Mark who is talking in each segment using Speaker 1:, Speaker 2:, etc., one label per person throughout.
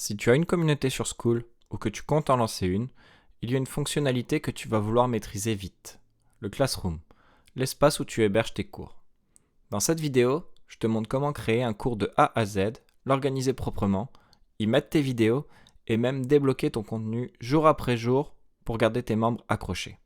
Speaker 1: Si tu as une communauté sur Skool ou que tu comptes en lancer une, il y a une fonctionnalité que tu vas vouloir maîtriser vite. Le Classroom, l'espace où tu héberges tes cours. Dans cette vidéo, je te montre comment créer un cours de A à Z, l'organiser proprement, y mettre tes vidéos et même débloquer ton contenu jour après jour pour garder tes membres accrochés.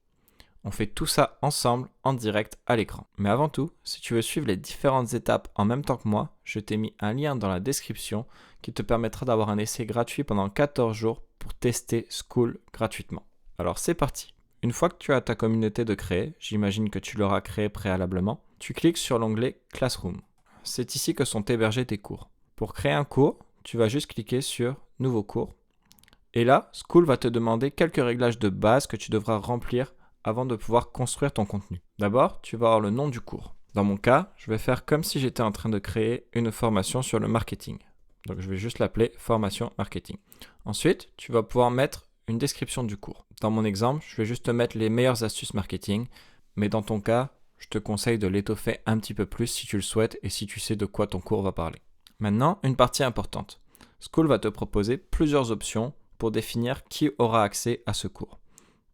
Speaker 1: On fait tout ça ensemble en direct à l'écran. Mais avant tout, si tu veux suivre les différentes étapes en même temps que moi, je t'ai mis un lien dans la description qui te permettra d'avoir un essai gratuit pendant 14 jours pour tester Skool gratuitement. Alors c'est parti. Une fois que tu as ta communauté de créer, j'imagine que tu l'auras créée préalablement, tu cliques sur l'onglet Classroom. C'est ici que sont hébergés tes cours. Pour créer un cours, tu vas juste cliquer sur Nouveau cours. Et là, Skool va te demander quelques réglages de base que tu devras remplir avant de pouvoir construire ton contenu. D'abord, tu vas avoir le nom du cours. Dans mon cas, je vais faire comme si j'étais en train de créer une formation sur le marketing. Donc je vais juste l'appeler formation marketing. Ensuite, tu vas pouvoir mettre une description du cours. Dans mon exemple, je vais juste te mettre les meilleures astuces marketing, mais dans ton cas, je te conseille de l'étoffer un petit peu plus si tu le souhaites et si tu sais de quoi ton cours va parler. Maintenant, une partie importante. Skool va te proposer plusieurs options pour définir qui aura accès à ce cours.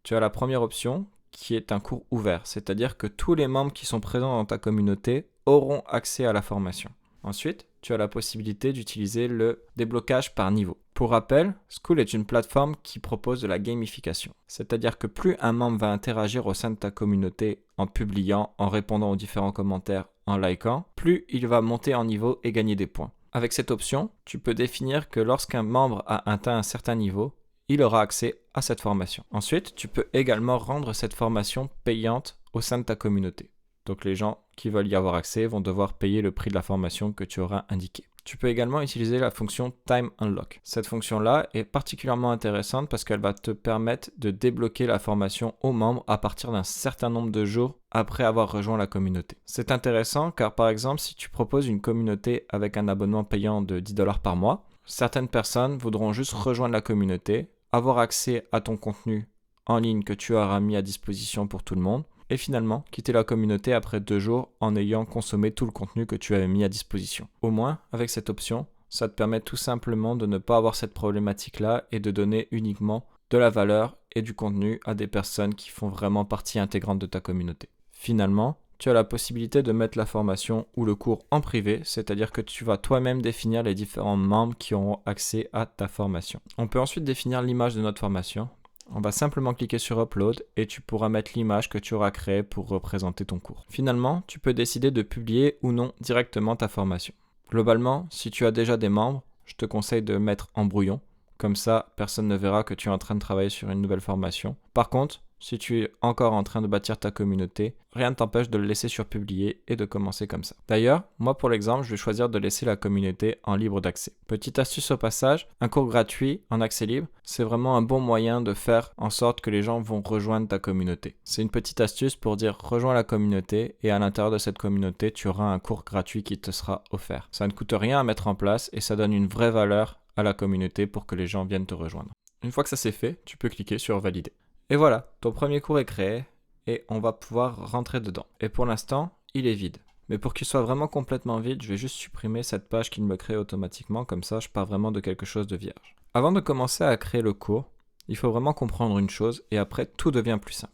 Speaker 1: Tu as la première option qui est un cours ouvert, c'est-à-dire que tous les membres qui sont présents dans ta communauté auront accès à la formation. Ensuite, tu as la possibilité d'utiliser le déblocage par niveau. Pour rappel, Skool est une plateforme qui propose de la gamification, c'est-à-dire que plus un membre va interagir au sein de ta communauté en publiant, en répondant aux différents commentaires, en likant, plus il va monter en niveau et gagner des points. Avec cette option, tu peux définir que lorsqu'un membre a atteint un certain niveau, il aura accès à cette formation. Ensuite, tu peux également rendre cette formation payante au sein de ta communauté. Donc les gens qui veulent y avoir accès vont devoir payer le prix de la formation que tu auras indiqué. Tu peux également utiliser la fonction Time Unlock. Cette fonction-là est particulièrement intéressante parce qu'elle va te permettre de débloquer la formation aux membres à partir d'un certain nombre de jours après avoir rejoint la communauté. C'est intéressant car par exemple, si tu proposes une communauté avec un abonnement payant de 10 $ par mois, certaines personnes voudront juste rejoindre la communauté, avoir accès à ton contenu en ligne que tu auras mis à disposition pour tout le monde, et finalement quitter la communauté après 2 jours en ayant consommé tout le contenu que tu avais mis à disposition. Au moins, avec cette option, ça te permet tout simplement de ne pas avoir cette problématique-là et de donner uniquement de la valeur et du contenu à des personnes qui font vraiment partie intégrante de ta communauté. Finalement, tu as la possibilité de mettre la formation ou le cours en privé, c'est-à-dire que tu vas toi-même définir les différents membres qui auront accès à ta formation. On peut ensuite définir l'image de notre formation. On va simplement cliquer sur Upload et tu pourras mettre l'image que tu auras créée pour représenter ton cours. Finalement, tu peux décider de publier ou non directement ta formation. Globalement, si tu as déjà des membres, je te conseille de mettre en brouillon. Comme ça, personne ne verra que tu es en train de travailler sur une nouvelle formation. Par contre, si tu es encore en train de bâtir ta communauté, rien ne t'empêche de le laisser sur publier et de commencer comme ça. D'ailleurs, moi pour l'exemple, je vais choisir de laisser la communauté en libre d'accès. Petite astuce au passage, un cours gratuit en accès libre, c'est vraiment un bon moyen de faire en sorte que les gens vont rejoindre ta communauté. C'est une petite astuce pour dire rejoins la communauté et à l'intérieur de cette communauté, tu auras un cours gratuit qui te sera offert. Ça ne coûte rien à mettre en place et ça donne une vraie valeur à la communauté pour que les gens viennent te rejoindre. Une fois que ça c'est fait, tu peux cliquer sur valider. Et voilà, ton premier cours est créé et on va pouvoir rentrer dedans. Et pour l'instant, il est vide. Mais pour qu'il soit vraiment complètement vide, je vais juste supprimer cette page qu'il me crée automatiquement, comme ça je pars vraiment de quelque chose de vierge. Avant de commencer à créer le cours, il faut vraiment comprendre une chose et après tout devient plus simple.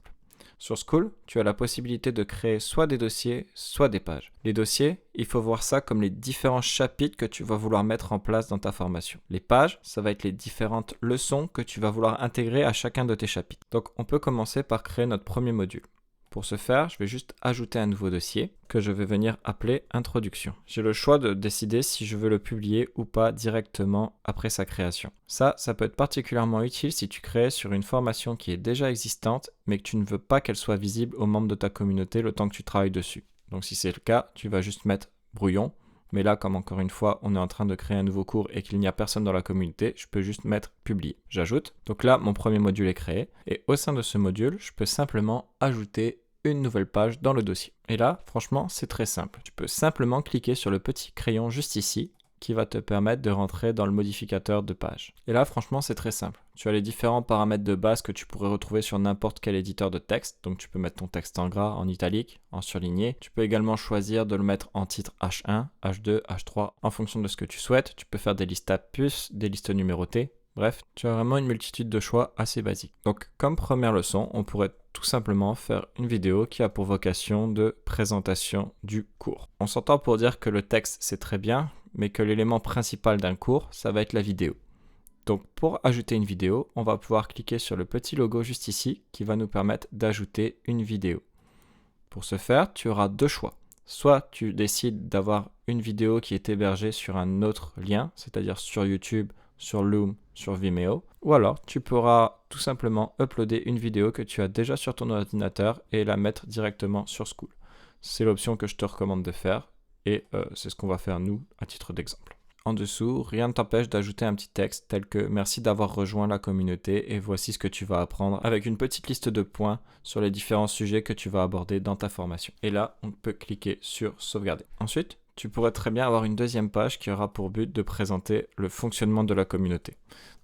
Speaker 1: Sur Skool, tu as la possibilité de créer soit des dossiers, soit des pages. Les dossiers, il faut voir ça comme les différents chapitres que tu vas vouloir mettre en place dans ta formation. Les pages, ça va être les différentes leçons que tu vas vouloir intégrer à chacun de tes chapitres. Donc on peut commencer par créer notre premier module. Pour ce faire, je vais juste ajouter un nouveau dossier que je vais venir appeler Introduction. J'ai le choix de décider si je veux le publier ou pas directement après sa création. Ça peut être particulièrement utile si tu crées sur une formation qui est déjà existante mais que tu ne veux pas qu'elle soit visible aux membres de ta communauté le temps que tu travailles dessus. Donc si c'est le cas, tu vas juste mettre brouillon. Mais là, comme encore une fois, on est en train de créer un nouveau cours et qu'il n'y a personne dans la communauté, je peux juste mettre publier. J'ajoute. Donc là, mon premier module est créé. Et au sein de ce module, je peux simplement ajouter une nouvelle page dans le dossier. Et là, franchement, c'est très simple. Tu peux simplement cliquer sur le petit crayon juste ici qui va te permettre de rentrer dans le modificateur de page. Et là, franchement, c'est très simple. Tu as les différents paramètres de base que tu pourrais retrouver sur n'importe quel éditeur de texte. Donc, tu peux mettre ton texte en gras, en italique, en surligné. Tu peux également choisir de le mettre en titre H1, H2, H3, en fonction de ce que tu souhaites. Tu peux faire des listes à puces, des listes numérotées. Bref, tu as vraiment une multitude de choix assez basiques. Donc, comme première leçon, on pourrait tout simplement faire une vidéo qui a pour vocation de présentation du cours. On s'entend pour dire que le texte, c'est très bien, mais que l'élément principal d'un cours, ça va être la vidéo. Donc, pour ajouter une vidéo, on va pouvoir cliquer sur le petit logo juste ici qui va nous permettre d'ajouter une vidéo. Pour ce faire, tu auras deux choix. Soit tu décides d'avoir une vidéo qui est hébergée sur un autre lien, c'est-à-dire sur YouTube, sur Loom, sur Vimeo, ou alors tu pourras tout simplement uploader une vidéo que tu as déjà sur ton ordinateur et la mettre directement sur Skool. C'est l'option que je te recommande de faire et c'est ce qu'on va faire nous à titre d'exemple. En dessous, rien ne t'empêche d'ajouter un petit texte tel que « Merci d'avoir rejoint la communauté et voici ce que tu vas apprendre » avec une petite liste de points sur les différents sujets que tu vas aborder dans ta formation. Et là, on peut cliquer sur « Sauvegarder ». Ensuite, tu pourrais très bien avoir une deuxième page qui aura pour but de présenter le fonctionnement de la communauté.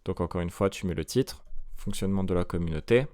Speaker 1: Donc encore une fois, tu mets le titre, fonctionnement de la communauté,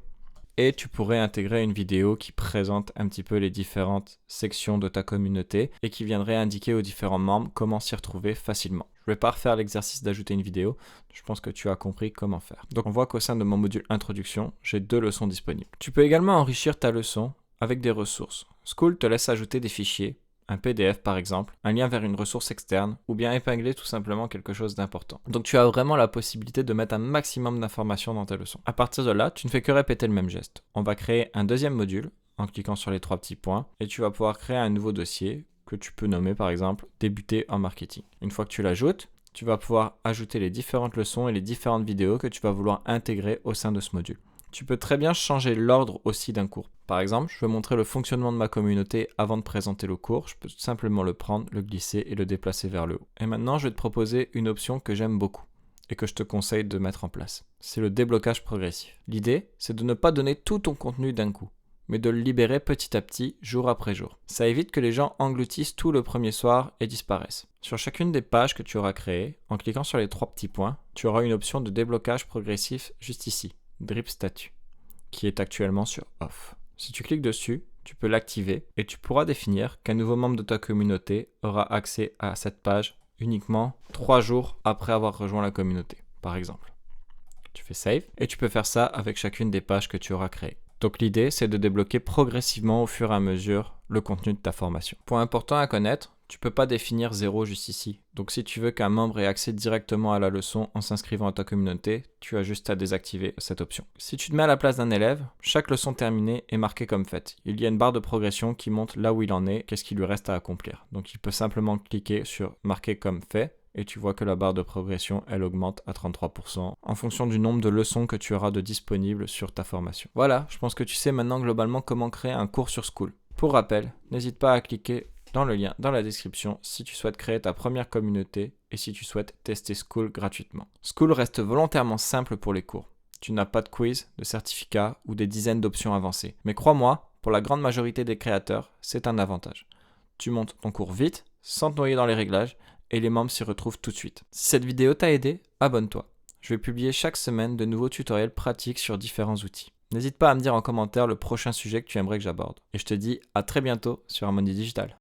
Speaker 1: et tu pourrais intégrer une vidéo qui présente un petit peu les différentes sections de ta communauté et qui viendrait indiquer aux différents membres comment s'y retrouver facilement. Je ne vais pas refaire l'exercice d'ajouter une vidéo, je pense que tu as compris comment faire. Donc on voit qu'au sein de mon module introduction, j'ai 2 leçons disponibles. Tu peux également enrichir ta leçon avec des ressources. Skool te laisse ajouter des fichiers, un PDF par exemple, un lien vers une ressource externe, ou bien épingler tout simplement quelque chose d'important. Donc tu as vraiment la possibilité de mettre un maximum d'informations dans tes leçons. À partir de là, tu ne fais que répéter le même geste. On va créer un deuxième module en cliquant sur les 3 petits points, et tu vas pouvoir créer un nouveau dossier que tu peux nommer par exemple « Débuter en marketing ». Une fois que tu l'ajoutes, tu vas pouvoir ajouter les différentes leçons et les différentes vidéos que tu vas vouloir intégrer au sein de ce module. Tu peux très bien changer l'ordre aussi d'un cours. Par exemple, je veux montrer le fonctionnement de ma communauté avant de présenter le cours. Je peux tout simplement le prendre, le glisser et le déplacer vers le haut. Et maintenant, je vais te proposer une option que j'aime beaucoup et que je te conseille de mettre en place. C'est le déblocage progressif. L'idée, c'est de ne pas donner tout ton contenu d'un coup, mais de le libérer petit à petit, jour après jour. Ça évite que les gens engloutissent tout le premier soir et disparaissent. Sur chacune des pages que tu auras créées, en cliquant sur les 3 petits points, tu auras une option de déblocage progressif juste ici. Drip Statue, qui est actuellement sur Off. Si tu cliques dessus, tu peux l'activer et tu pourras définir qu'un nouveau membre de ta communauté aura accès à cette page uniquement 3 jours après avoir rejoint la communauté, par exemple. Tu fais Save et tu peux faire ça avec chacune des pages que tu auras créées. Donc l'idée, c'est de débloquer progressivement au fur et à mesure le contenu de ta formation. Point important à connaître, tu peux pas définir 0 juste ici. Donc si tu veux qu'un membre ait accès directement à la leçon en s'inscrivant à ta communauté, tu as juste à désactiver cette option. Si tu te mets à la place d'un élève, chaque leçon terminée est marquée comme faite. Il y a une barre de progression qui montre là où il en est, qu'est-ce qu'il lui reste à accomplir. Donc il peut simplement cliquer sur marquer comme fait et tu vois que la barre de progression, elle augmente à 33% en fonction du nombre de leçons que tu auras de disponibles sur ta formation. Voilà, je pense que tu sais maintenant globalement comment créer un cours sur Skool. Pour rappel, n'hésite pas à cliquer dans le lien dans la description si tu souhaites créer ta première communauté et si tu souhaites tester Skool gratuitement. Skool reste volontairement simple pour les cours. Tu n'as pas de quiz, de certificat ou des dizaines d'options avancées. Mais crois-moi, pour la grande majorité des créateurs, c'est un avantage. Tu montes ton cours vite, sans te noyer dans les réglages, et les membres s'y retrouvent tout de suite. Si cette vidéo t'a aidé, abonne-toi. Je vais publier chaque semaine de nouveaux tutoriels pratiques sur différents outils. N'hésite pas à me dire en commentaire le prochain sujet que tu aimerais que j'aborde. Et je te dis à très bientôt sur Harmonie Digital.